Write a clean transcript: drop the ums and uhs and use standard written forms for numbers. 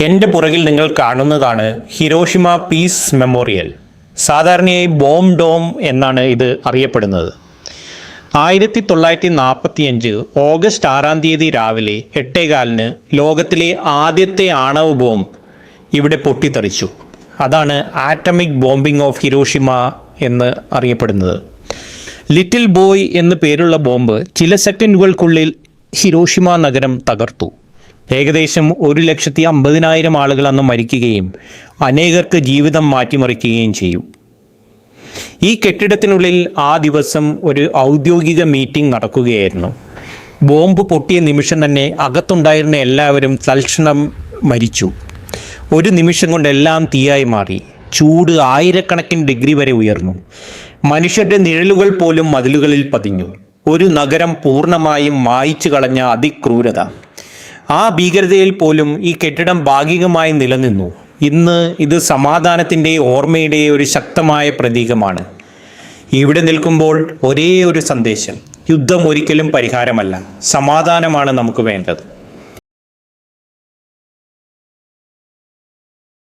എൻ്റെ പുറകിൽ നിങ്ങൾ കാണുന്നതാണ് ഹിരോഷിമ പീസ് മെമ്മോറിയൽ. സാധാരണയായി ബോംബ് ഡോം എന്നാണ് ഇത് അറിയപ്പെടുന്നത്. 1945 ഓഗസ്റ്റ് 6 രാവിലെ 8:15 ലോകത്തിലെ ആദ്യത്തെ ആണവ ബോംബ് ഇവിടെ പൊട്ടിത്തെറിച്ചു. അതാണ് ആറ്റമിക് ബോംബിംഗ് ഓഫ് ഹിരോഷിമ എന്ന് അറിയപ്പെടുന്നത്. ലിറ്റിൽ ബോയ് എന്ന് പേരുള്ള ബോംബ് ചില സെക്കൻഡുകൾക്കുള്ളിൽ ഹിരോഷിമ നഗരം തകർത്തു. ഏകദേശം 1,50,000 ആളുകൾ അന്ന് മരിക്കുകയും അനേകർക്ക് ജീവിതം മാറ്റിമറിക്കുകയും ചെയ്യും. ഈ കെട്ടിടത്തിനുള്ളിൽ ആ ദിവസം ഒരു ഔദ്യോഗിക മീറ്റിംഗ് നടക്കുകയായിരുന്നു. ബോംബ് പൊട്ടിയ നിമിഷം തന്നെ അകത്തുണ്ടായിരുന്ന എല്ലാവരും തൽക്ഷണം മരിച്ചു. ഒരു നിമിഷം കൊണ്ട് എല്ലാം തീയായി മാറി. ചൂട് 1000കണക്കിന് ഡിഗ്രി വരെ ഉയർന്നു. മനുഷ്യരുടെ നിഴലുകൾ പോലും മതിലുകളിൽ പതിഞ്ഞു. ഒരു നഗരം പൂർണ്ണമായും മായ്ച്ചു കളഞ്ഞ അതിക്രൂരത. ആ ഭീകരതയിൽ പോലും ഈ കെട്ടിടം ഭാഗികമായി നിലനിന്നു. ഇന്ന് ഇത് സമാധാനത്തിൻ്റെ ഓർമ്മയുടെ ഒരു ശക്തമായ പ്രതീകമാണ്. ഇവിടെ നിൽക്കുമ്പോൾ ഒരേ ഒരു സന്ദേശം: യുദ്ധം ഒരിക്കലും പരിഹാരമല്ല, സമാധാനമാണ് നമുക്ക് വേണ്ടത്.